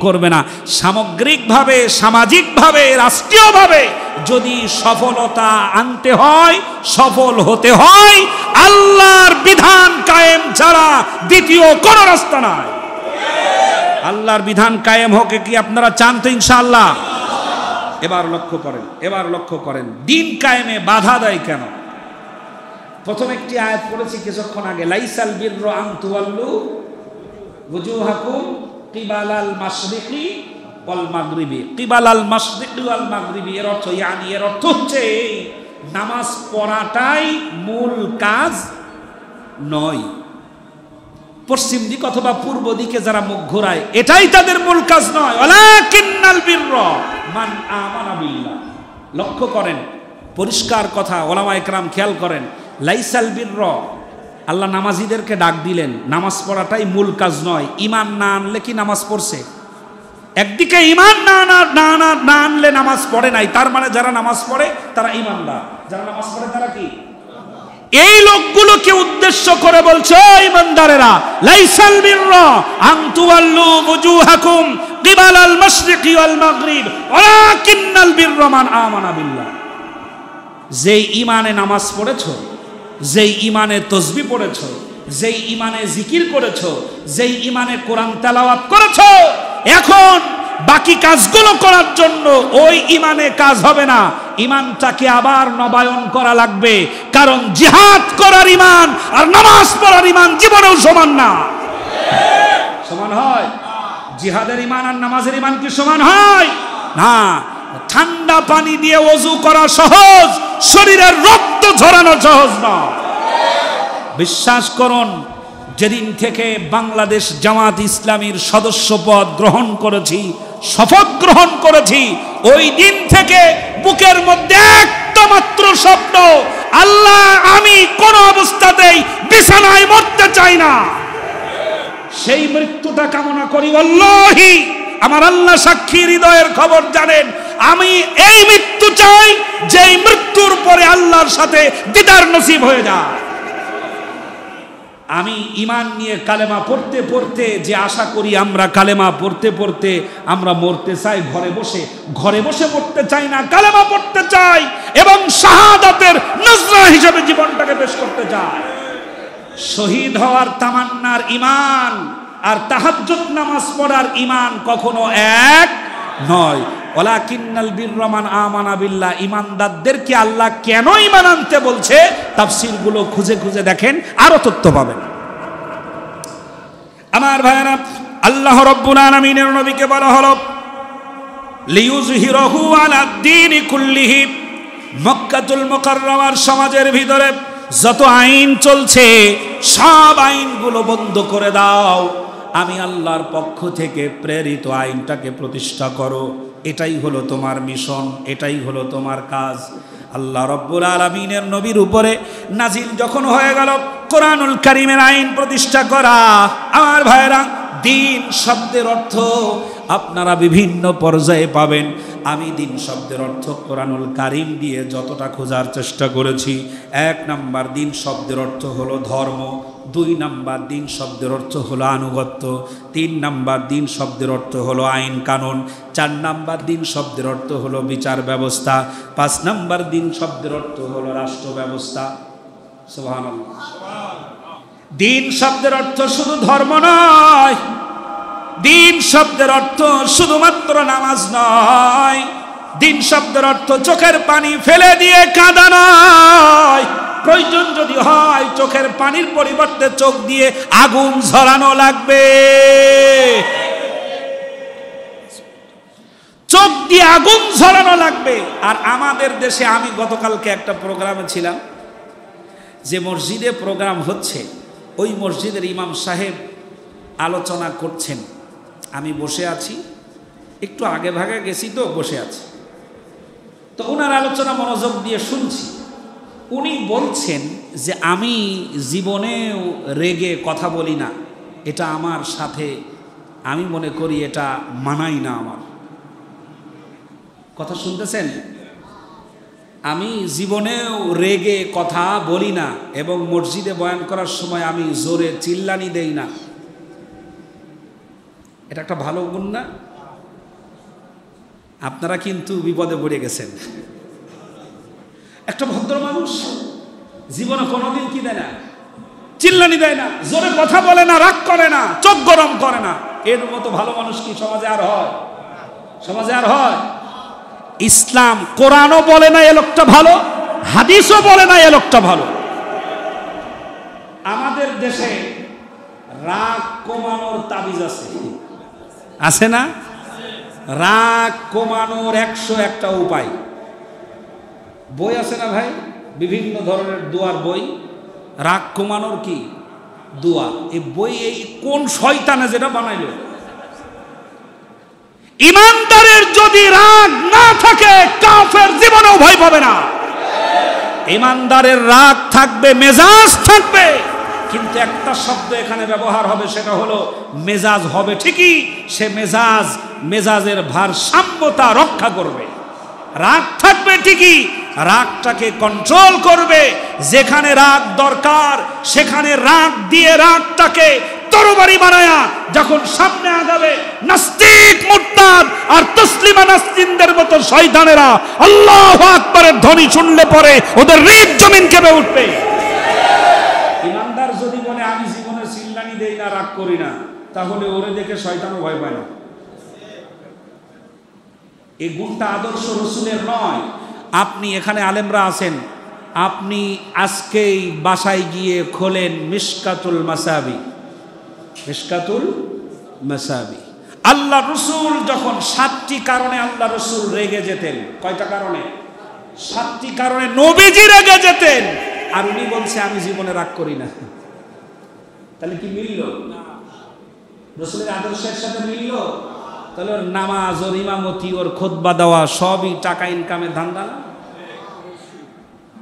করবে না। সামগ্রিকভাবে, সামাজিকভাবে, রাষ্ট্রীয়ভাবে যদি সফলতা আনতে হয়, সফল হতে হয়, আল্লাহর বিধান কায়েম ছাড়া দ্বিতীয় কোনো রাস্তা নাই। আল্লাহর বিধান কায়েম হোক, কি আপনারা চান তো? ইনশাআল্লাহ। এবার লক্ষ্য করেন দিন কায়েমে বাধা দেয় কেন? প্রথম একটি আয়াত পড়েছি কিছুক্ষণ আগে, লাইসাল বিররু আন তুওয়াল্লু ওয়ুজুহাকুম কিবালাল মাশরিকি ওয়াল মাগরিবি। কিবালাল মাশরিকি ওয়াল মাগরিবি এর অর্থ এর অর্থ হচ্ছে নামাজ পড়াটাই মূল কাজ নয়। পশ্চিম দিক অথবা পূর্ব দিকে যারা মুখ ঘোরায়, এটাই তাদের মূল কাজ নয়। ওয়ালাকিন্নাল বিররা মান আমানা বিল্লাহ। লক্ষ্য করেন, পরিষ্কার কথা, ওলামা একরাম খেয়াল করেন। লাইসাল বিররা, আল্লাহ নামাজিদেরকে ডাক দিলেন, নামাজ পড়াটাই মূল কাজ নয়। ঈমান না আনলে কি নামাজ পড়ছে? একদিকে ঈমান না আনলে নামাজ পড়ে নাই, তার মানে যারা নামাজ পড়ে তারা ঈমানদার, যারা নামাজ পড়ে তারা কি? এই লোকগুলোকে উদ্দেশ্য করে বলছে, ঈমানদারেরা, লাইসাল বিররা আন তুওয়াল্লু ওয়ুজুহাকুম কিবালাল মাশরিকি ওয়াল মাগরিব ওয়ালাকিন্নাল বিররা মান আমানা বিল্লাহ। যেই ঈমানে নামাজ পড়েছো, যেই ঈমানে তাসবিহ পড়েছো, যেই ঈমানে জিকির করেছো, যেই ঈমানে কোরআন তেলাওয়াত করেছো, এখন বাকি কাজগুলো করার জন্য ওই ঈমানে কাজ হবে না, ঈমানটাকে আবার নবায়ন করা লাগবে। কারণ জিহাদ করার ঈমান আর নামাজ পড়ার ঈমান জীবনেও সমান না। সমান হয়? জিহাদের ঈমান আর নামাজের ঈমান কি সমান হয়? না। ঠান্ডা পানি দিয়ে ওযু করা সহজ, শরীরের রক্ত ঝরানো সহজ না। বিশ্বাস করুন, যেদিন থেকে বাংলাদেশ জামাত ইসলামীর সদস্য পদ গ্রহণ করেছি, শপথ গ্রহণ করেছি, ওই দিন থেকে বুকের মধ্যে একটা মাত্র স্বপ্ন, আল্লাহ আমি কোন অবস্থাতেই বিছানায় মরতে চাই না। সেই মৃত্যুটা কামনা করি। আল্লাহি আমার আল্লাহ সাক্ষী, হৃদয়ের খবর জানেন, আমি এই মৃত্যু চাই যেই মৃত্যুর পরে আল্লাহর সাথে দিদার নসিব হয়ে যায়। আমি ঈমান নিয়ে কালেমা পড়তে পড়তে যে আশা করি, আমরা কালেমা পড়তে পড়তে আমরা মরতে চাই ঘরে বসে মরতে চাই না, কালেমা পড়তে চাই এবং শাহাদাতের নজরা হিসেবে জীবনটাকে পেশ করতে চাই। শহীদ হওয়ার তামান্নার ঈমান আর তাহাজ্জুদ নামাজ পড়ার ঈমান কখনো এক নয়। ওয়ালাকিন্নাল বিররা মান আমানা বিল্লাহ, ঈমানদারদেরকে আল্লাহ কেন ঈমান আনতে বলছে, তাফসীরগুলো খুঁজে খুঁজে দেখেন, আরো তথ্য পাবেন। আমার ভাইরা, আল্লাহ রাব্বুল আলামিনের নবীকে বলা হলো লিইয়ুযহিরাহু আলাদ দীনি কুল্লিহি। মক্কাতুল মুকাররমার সমাজের ভিতরে যত আইন চলছে সব আইনগুলো বন্ধ করে দাও, আমি আল্লাহর পক্ষ থেকে প্রেরিত আইনটাকে প্রতিষ্ঠা করো। এটাই হলো তোমার মিশন, এটাই হলো তোমার কাজ। আল্লাহ রাব্বুল আলামিনের নবীর উপরে নাজিল যখন হয়ে গেল কোরআনুল কারীমের আইন প্রতিষ্ঠা করা, আমার ভাইরা, দিন শব্দের অর্থ আপনারা বিভিন্ন পর্যায়ে পাবেন। আমি দিন শব্দের অর্থ কোরআনুল কারীম দিয়ে যতটা খোঁজার চেষ্টা করেছি, 1 নাম্বার দিন শব্দের অর্থ হলো ধর্ম, 2 নাম্বার দিন শব্দের অর্থ হলো আনুগত্য, 3 নাম্বার দিন শব্দের অর্থ হলো আইন কানুন, 4 নাম্বার দিন শব্দের অর্থ হলো বিচার ব্যবস্থা, 5 নাম্বার দিন শব্দের অর্থ হলো রাষ্ট্র ব্যবস্থা। সুবহানাল্লাহ। দিন শব্দের অর্থ শুধু ধর্ম নয়, দিন শব্দের অর্থ শুধুমাত্র নামাজ নয়, দিন শব্দের অর্থ চোখের পানি ফেলে দিয়ে কাঁদা নয়, প্রয়োজন যদি হয় চোখের পানির পরিবর্তে চোখ দিয়ে আগুন ঝরানো লাগবে, চোখ দিয়ে আগুন ঝরানো লাগবে। আর আমাদের দেশে, আমি গতকালকে একটা প্রোগ্রামে ছিলাম, যে মসজিদে প্রোগ্রাম হচ্ছে ওই মসজিদের ইমাম সাহেব আলোচনা করছেন, আমি বসে আছি, একটু আগে ভাগে গেছি তো বসে আছি, তো ওনার আলোচনা মনোযোগ দিয়ে শুনছি। উনি বলছেন যে আমি জীবনেও রেগে কথা বলি না, এটা আমার সাথে, আমি মনে করি এটা মানাই না আমার। কথা শুনতেছেন? আমি জীবনেও রেগে কথা বলি না এবং মসজিদে বয়ান করার সময় আমি জোরে চিল্লানি দেই না। এটা একটা ভালো গুণ না? আপনারা কিন্তু বিপদে পড়ে গেছেন। একটা ভদ্র মানুষ জীবনে কোনোদিন কি দেয় না, চিল্লানি দেয় না, জোরে কথা বলে না, রাগ করে না, চোখ গরম করে না। এর মতো ভালো মানুষ কি সমাজে আর হয়? সমাজে আর হয়? ইসলাম, কোরআনও বলে না এ লোকটা ভালো, হাদিসও বলে না এ লোকটা ভালো। আমাদের দেশে রাগ কমানোর তাবিজ আছে, আছে না? রাগ কমানোর 101টা উপায় বই আছে না ভাই? বিভিন্ন ধরনের দোয়ার বই, রাগ কমানোর কি দোয়া। এই বই এই কোন শয়তানে যেটা বানাইলো? ইমানদারের যদি রাগ না থাকে কাফের জীবনেও ভয় পাবে না। ইমানদারের রাগ থাকবে, মেজাজ থাকবে, কিন্তু একটা শব্দ এখানে ব্যবহার হবে, সেটা হলো মেজাজ হবে ঠিকই, সে মেজাজের ভারসাম্যতা রক্ষা করবে। রাগ থাকবে ঠিকই, রাগটাকে কন্ট্রোল করবে। যেখানে রাগ দরকার সেখানে রাগ দিয়ে রাগটাকে তরবারি বানায়া যখন সামনে আগাবে, নাস্তিক, মুরতাদ আর তসলিমা নাস্তিনদের মতো শয়তানেরা আল্লাহু আকবারের ধ্বনি শুনলে পরে ওদের হৃদ জমিন কেঁপে উঠবে। ইমানদার যদি বলে আমি জীবনে চিল্লানি দেই না, রাগ করি না, তাহলে ওরে দেখে শয়তানও ভয় পায় না। এই গুণটা আদর্শ রসুলের নয়। আপনি এখানে আলেমরা আছেন, আপনি আজকেই বাসায় গিয়ে খোলেন মিশকাতুল মাসাবি, মিশকাতুল মাসাবি। আল্লাহ রসুল যখন 7টি কারণে আল্লাহ রসুল রেগে যেতেন, কয়টা কারণে? 7টি কারণে নবীজি রেগে যেতেন। আর উনি বলছে আমি জীবনে রাগ করি না। তাহলে কি মিলল? রাসূলের আদর্শের সাথে মিলল? তাহলে ওর নামাজ, ওর ইমামতি, ওর খুতবা দেওয়া সবই টাকা ইনকামের ধান্দা না?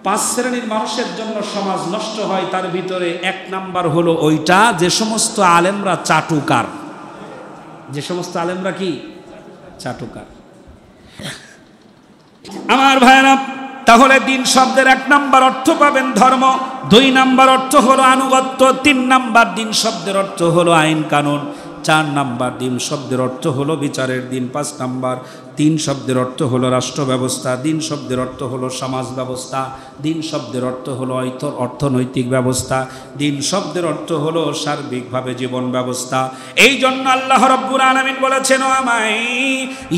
5 শ্রেণীর মানুষের জন্য সমাজ নষ্ট হয়, তার ভিতরে 1 নাম্বার হলো ওইটা যে সমস্ত আলেমরা চাটুকার। যে সমস্ত আলেমরা কি চাটুকার। আমার ভাইরা, তাহলে দিন শব্দের 1 নাম্বার অর্থ পাবেন ধর্ম, 2 নাম্বার অর্থ হলো আনুগত্য, 3 নাম্বার দিন শব্দের অর্থ হলো আইন কানুন, 4 নাম্বার দিন শব্দের অর্থ হলো বিচারের দিন, 5 নাম্বার দিন শব্দের অর্থ হলো রাষ্ট্র ব্যবস্থা, দিন শব্দের অর্থ হলো সমাজ ব্যবস্থা, দিন শব্দের অর্থ হলো অর্থনৈতিক ব্যবস্থা, দিন শব্দের অর্থ হলো সার্বিকভাবে জীবন ব্যবস্থা। এই জন্য আল্লাহ রাব্বুল আলামিন বলেছেন, আমাই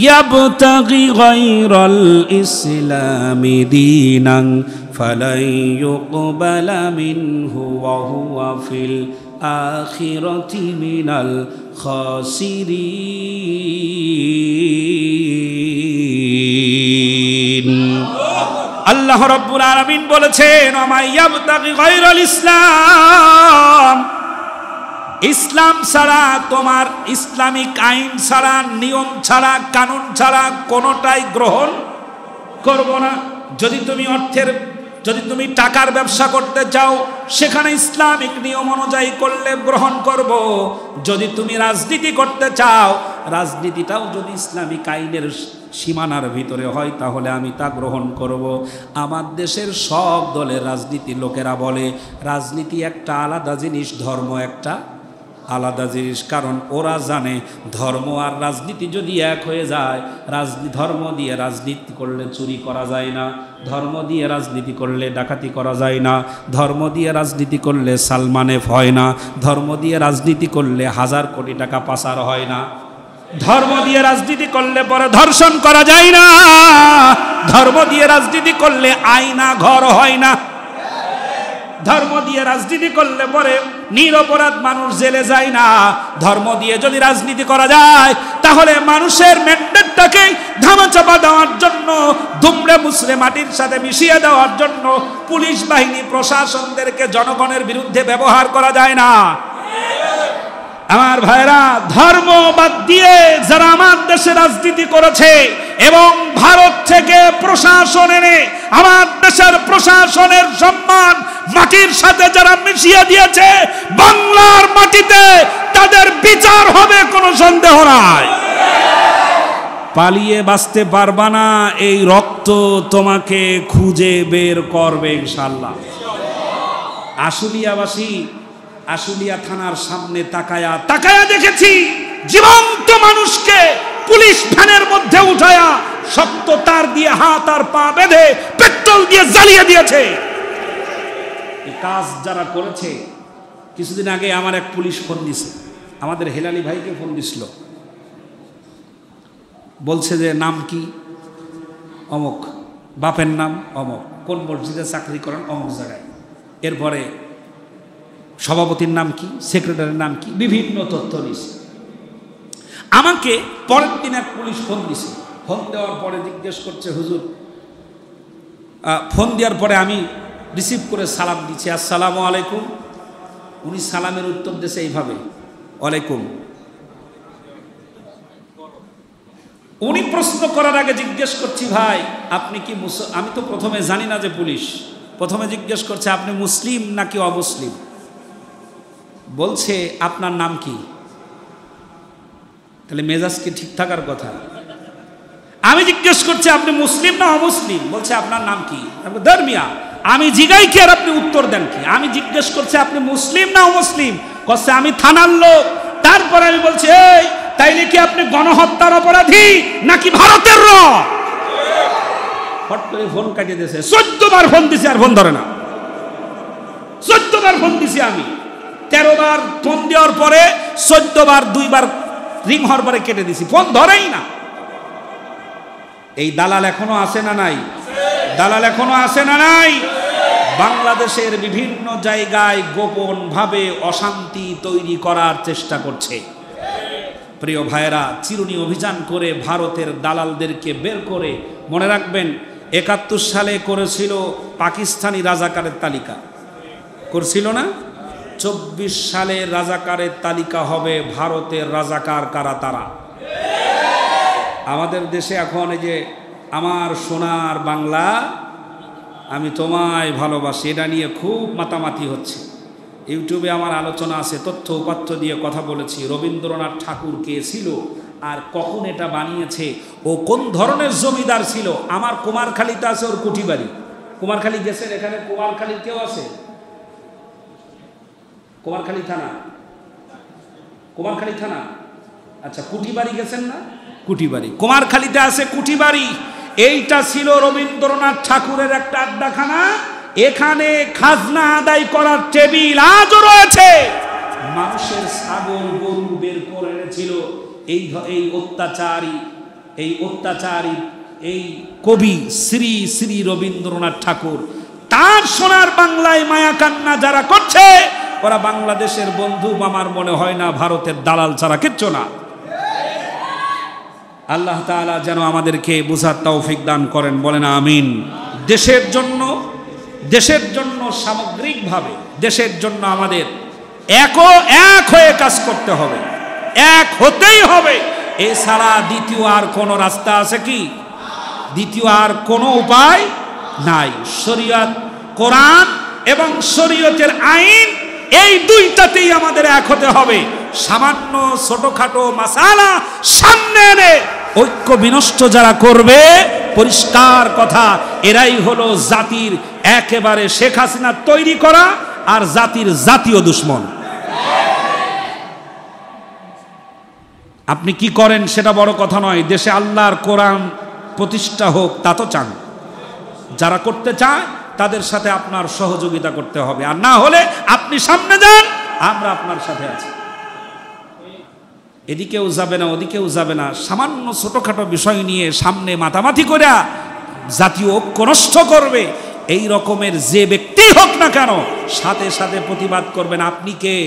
ইয়াবতাগি গায়রাল ইসলামি দীনান ফালাই ইউকবালা মিনহু ওয়া হুয়া ফিল আখিরাতি মিনাল খাসিরিন। আল্লাহ রাব্বুল আলামিন বলেছেন, আমাইয়াবতাগি গায়রাল ইসলাম, ইসলাম ছাড়া, তোমার ইসলামিক আইন ছাড়া, নিয়ম ছাড়া, কানুন ছাড়া কোনোটাই গ্রহণ করব না। যদি তুমি টাকার ব্যবসা করতে চাও, সেখানে ইসলামিক নিয়ম অনুযায়ী করলে গ্রহণ করব। যদি তুমি রাজনীতি করতে চাও, রাজনীতিটাও যদি ইসলামিক আইনের সীমানার ভিতরে হয়, তাহলে আমি তা গ্রহণ করব। আমার দেশের সব দলের রাজনীতি লোকেরা বলে রাজনীতি একটা আলাদা জিনিস, ধর্ম একটা আলাদা জিনিস। কারণ ওরা জানে ধর্ম আর রাজনীতি যদি এক হয়ে যায়, ধর্ম দিয়ে রাজনীতি করলে চুরি করা যায় না, ধর্ম দিয়ে রাজনীতি করলে ডাকাতি করা যায় না, ধর্ম দিয়ে রাজনীতি করলে সালমানেফ হয় না, ধর্ম দিয়ে রাজনীতি করলে 1000 কোটি টাকা পাচার হয় না, ধর্ম দিয়ে রাজনীতি করলে পরে ধর্ষণ করা যায় না, ধর্ম দিয়ে রাজনীতি করলে আয়না ঘর হয় না, ধর্ম দিয়ে রাজনীতি করলে পরে নিরপরাধ মানুষ জেলে যায় না। ধর্ম দিয়ে যদি রাজনীতি করা যায়, তাহলে মানুষের ম্যান্ডেটটাকে ধামাচাপা দেওয়ার জন্য, দুমড়ে মুচড়ে মাটির সাথে মিশিয়ে দেওয়ার জন্য পুলিশ বাহিনী, প্রশাসনদেরকে জনগণের বিরুদ্ধে ব্যবহার করা যায় না। আমার ভাইরা, ধর্ম বাদ দিয়ে যারা আমার দেশে রাজনীতি করেছে এবং ভারত থেকে প্রশাসন এনে আমার দেশের প্রশাসনের সম্মান মাটির সাথে যারা মিশিয়ে দিয়েছে, বাংলার মাটিতে তাদের বিচার হবে, কোনো সন্দেহ নাই। পালিয়ে বাঁচতে পারবা না, এই রক্ত তোমাকে খুঁজে বের করবে ইনশাআল্লাহ। আশুলিয়াবাসী, আশুলিয়া থানার সামনে তাকায়া দেখেছি জীবন্ত মানুষকে পুলিশ ভ্যানের মধ্যে উঠায়া শক্ত তার দিয়ে হাত আর পা বেঁধে পেট্রোল দিয়ে জ্বালিয়ে দিয়েছে। এই কাজ যারা করেছে, কিছুদিন আগে আমার এক পুলিশ ফোন দিছে, আমাদের হেলালি ভাইকে ফোন দিছিল, বলছে যে নাম কি? অমুক, বাপের নাম অমুক, কোন মসজিদে চাকরি করেন অমুক জায়গায়, এরপরে সভাপতির নাম কি, সেক্রেটারির নাম কি, বিভিন্ন তথ্য দিছে। আমাকে পরের দিন এক পুলিশ ফোন দিছে, ফোন দেওয়ার পরে জিজ্ঞেস করছে, হুজুর, ফোন দেওয়ার পরে আমি রিসিভ করে সালাম দিচ্ছি, আসসালামু আলাইকুম। উনি সালামের উত্তর দিয়েছে এইভাবে, ওয়ালাইকুম। উনি প্রশ্ন করার আগে জিজ্ঞেস করছি, ভাই আপনি কি আমি তো প্রথমে জানি না যে পুলিশ, প্রথমে জিজ্ঞেস করছে আপনি মুসলিম নাকি অমুসলিম। বলছে আপনার নাম কি? তাহলে মেজাজ কি ঠিক থাকার কথা? আমি জিজ্ঞেস করছি আপনি মুসলিম না অমুসলিম, বলছে আপনার নাম কি? ধর্মিয়া, আমি জিগাই কি আর আপনি উত্তর দেন কি? আমি জিজ্ঞেস করছি আপনি মুসলিম না অমুসলিম, বলছে আমি থানার লোক। তারপরে আমি বলছি, এই তাইলে কি আপনি গণহত্যার অপরাধী নাকি ভারতের র? ফট করে ফোন কাটিয়ে দিয়েছে। 14 বার ফোন দিছি আর ফোন ধরে না। 14 বার ফোন দিছি আমি, 13 বার ফোন দেওয়ার পরে 14 বার 2 বার রিং হওয়ার পরে কেটে দিছি, ফোন ধরেই না। এই দালাল এখনো আছে না নাই? দালাল এখনো আছে না নাই? বাংলাদেশের বিভিন্ন জায়গায় গোপন ভাবে অশান্তি তৈরি করার চেষ্টা করছে। প্রিয় ভাইরা, চিরুনি অভিযান করে ভারতের দালালদেরকে বের করে, মনে রাখবেন 71 সালে করেছিল পাকিস্তানি রাজাকারের তালিকা, করছিল না? 24 সালে রাজাকারের তালিকা হবে ভারতের রাজাকার কারা তারা। আমাদের দেশে এখন এই যে আমার সোনার বাংলা, আমি তোমায় ভালোবাসি, এটা নিয়ে খুব মাতামাতি হচ্ছে। ইউটিউবে আমার আলোচনা আছে, তথ্য উপাত্ত দিয়ে কথা বলেছি। রবীন্দ্রনাথ ঠাকুর কে ছিল আর কখন এটা বানিয়েছে, ও কোন ধরনের জমিদার ছিল। আমার কুমারখালীতে আছে ওর কুটিবাড়ি। কুমারখালী গেছেন? এখানে কুমারখালীর কেউ আছে? কুমারখালী থানা, কুমারখালী থানা, আচ্ছা কুটিবাড়ি গেছেন না? কুটিবাড়ি, কুমারখালীতে আছে কুটিবাড়ি। এইটা ছিল রবীন্দ্রনাথ ঠাকুরের একটা আড্ডাখানা। এখানে খাজনা আদায় করার টেবিল আজও রয়েছে। মানুষের ছাগল গরু বের করে এনেছিল এই অত্যাচারী এই কবি শ্রী শ্রী রবীন্দ্রনাথ ঠাকুর। তার সোনার বাংলায় মায়া কান্না যারা করছে, ওরা বাংলাদেশের বন্ধু। আমার মনে হয় না ভারতের দালাল ছাড়া কিচ্ছু না। আল্লাহ তাআলা যেন আমাদেরকে বুঝার তৌফিক দান করেন, বলেন আমিন। দেশের জন্য সামগ্রিকভাবে দেশের জন্য আমাদের এক হয়ে কাজ করতে হবে, এক হতেই হবে। এছাড়া দ্বিতীয় আর কোনো রাস্তা আছে কি? দ্বিতীয় আর কোনো উপায় নাই। শরীয়ত, কোরআন এবং শরীয়তের আইন, এই দুইটাতেই আমাদের এক হতে হবে। সামান্য ছোটখাটো মাসালা সামনে এনে ঐক্য বিনষ্ট যারা করবে, পরিষ্কার কথা, এরাই হলো জাতির একেবারে শেখ হাসিনা তৈরি করা আর জাতির জাতীয় দুশ্মন। আপনি কি করেন সেটা বড় কথা নয়, দেশে আল্লাহর কোরআন প্রতিষ্ঠা হোক তা তো চান। যারা করতে চায় তাদের সাথে আপনার সহযোগিতা করতে হবে, আর না হলে আপনি সামনে যান, আমরা আপনার সাথে আছি। এদিকেও যাবে না ওদিকেও যাবে না, সামান্য ছোটখাটো বিষয় নিয়ে সামনে মাতামাতি করে জাতীয় ঐক্য নষ্ট করবে, এই রকমের যে ব্যক্তি হোক না কেন, সাথে সাথে প্রতিবাদ করবেন। আপনি কে?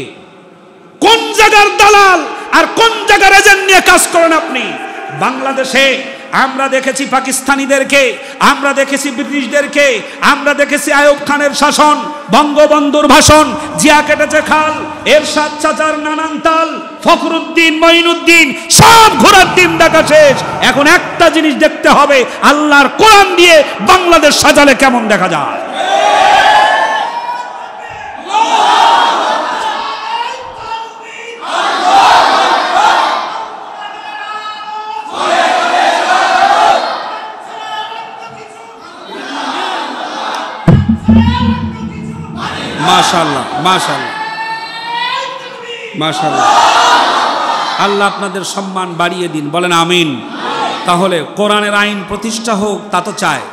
কোন জায়গার দালাল আর কোন জায়গার এজেন্ট নিয়ে কাজ করেন আপনি? বাংলাদেশে আমরা দেখেছি পাকিস্তানিদেরকে, আমরা দেখেছি ব্রিটিশদেরকে, আমরা দেখেছি আইয়ুব খানের শাসন, বঙ্গবন্ধুর ভাষণ, জিয়া কেটেছে খাল, এরশাদ চাচার নানান তাল, ফখরুদ্দিন, মঈনুদ্দিন, সব ঘোরার দিন দেখা শেষ। এখন একটা জিনিস দেখতে হবে, আল্লাহর কোরআন দিয়ে বাংলাদেশ সাজালে কেমন দেখা যায়। মাশাআল্লাহ, মাশাআল্লাহ, মাশাআল্লাহ। আল্লাহ আপনাদের সম্মান বাড়িয়ে দিন, বলেন আমিন। তাহলে কোরআনের আইন প্রতিষ্ঠা হোক তা তো চায়।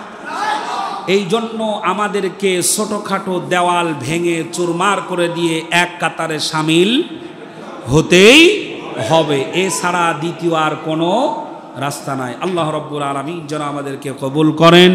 এই জন্য আমাদেরকে ছোটখাটো দেওয়াল ভেঙে চুরমার করে দিয়ে এক কাতারে সামিল হতেই হবে, এছাড়া দ্বিতীয় আর কোনো রাস্তা নাই। আল্লাহ রাব্বুল আলামিন যেন আমাদেরকে কবুল করেন।